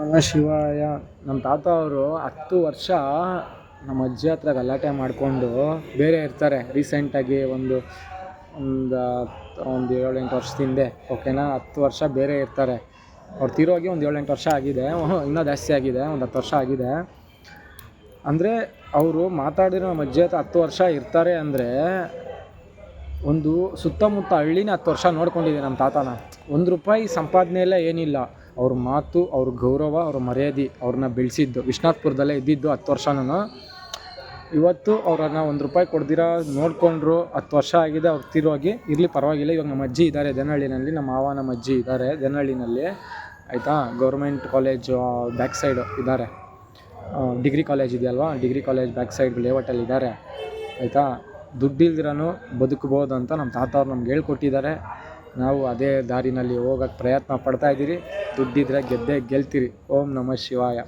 ನಮಃ ಶಿವಾಯ. ನಮ್ಮ ತಾತ ಅವರು 10 ವರ್ಷ ನಮ್ಮ ಅಜ್ಜಿ ಹತ್ರ ಗಲಾಟೆ ಮಾಡಿಕೊಂಡು ಬೇರೆ ಇರ್ತಾರೆ. ರೀಸೆಂಟಾಗಿ ಒಂದು 7-8 ವರ್ಷದ ಹಿಂದೆ, ಓಕೆನಾ. 10 ವರ್ಷ ಬೇರೆ ಇರ್ತಾರೆ. ಅವ್ರು ತೀರೋಗಿ ಒಂದು 7-8 ವರ್ಷ ಆಗಿದೆ, ಇನ್ನೂ ಜಾಸ್ತಿ ಆಗಿದೆ, ಒಂದು 10 ವರ್ಷ ಆಗಿದೆ. ಅಂದರೆ ಅವರು ಮಾತಾಡಿರೋ ನಮ್ಮ ಅಜ್ಜಿ ಹತ್ರ 10 ವರ್ಷ ಇರ್ತಾರೆ ಅಂದರೆ, ಒಂದು ಸುತ್ತಮುತ್ತ ಹಳ್ಳಿನ 10 ವರ್ಷ ನೋಡ್ಕೊಂಡಿದೆ ನಮ್ಮ ತಾತನ. ₹1 ಸಂಪಾದನೆ ಎಲ್ಲ ಏನಿಲ್ಲ. ಅವ್ರ ಮಾತು, ಅವ್ರ ಗೌರವ, ಅವ್ರ ಮರ್ಯಾದೆ, ಅವ್ರನ್ನ ಬೆಳೆಸಿದ್ದು ವಿಶ್ವನಾಥ್ಪುರದಲ್ಲೇ ಇದ್ದಿದ್ದು 10 ವರ್ಷನೂ. ಇವತ್ತು ಅವ್ರನ್ನ ₹1 ಕೊಡ್ದಿರ ನೋಡಿಕೊಂಡ್ರು. 10 ವರ್ಷ ಆಗಿದೆ ಅವ್ರು ತೀರೋಗಿ. ಇರಲಿ, ಪರವಾಗಿಲ್ಲ. ಇವಾಗ ನಮ್ಮ ಅಜ್ಜಿ ಇದ್ದಾರೆ ದೇನಹಳ್ಳಿನಲ್ಲಿ, ನಮ್ಮ ಮಾವ ನಮ್ಮ ಅಜ್ಜಿ ಇದ್ದಾರೆ ದೇನಹಳ್ಳಿನಲ್ಲಿ, ಆಯಿತಾ. ಗೌರ್ಮೆಂಟ್ ಕಾಲೇಜು ಬ್ಯಾಕ್ ಸೈಡು ಇದ್ದಾರೆ. ಡಿಗ್ರಿ ಕಾಲೇಜ್ ಇದೆಯಲ್ವಾ, ಡಿಗ್ರಿ ಕಾಲೇಜ್ ಬ್ಯಾಕ್ ಸೈಡ್ ಲೇಔಟಲ್ಲಿ ಇದ್ದಾರೆ, ಆಯಿತಾ. ದುಡ್ಡಿಲ್ದಿರನು ಬದುಕ್ಬೋದು ಅಂತ ನಮ್ಮ ತಾತ ಅವ್ರು ನಮ್ಗೆ ಹೇಳ್ಕೊಟ್ಟಿದ್ದಾರೆ. ನಾವು ಅದೇ ದಾರಿನಲ್ಲಿ ಹೋಗೋಕ್ಕೆ ಪ್ರಯತ್ನ ಪಡ್ತಾಯಿದ್ದೀರಿ. ದುಡ್ಡಿದ್ರೆ ಗೆದ್ದೇ ಗೆಲ್ತೀರಿ. ಓಂ ನಮಃ ಶಿವಾಯ.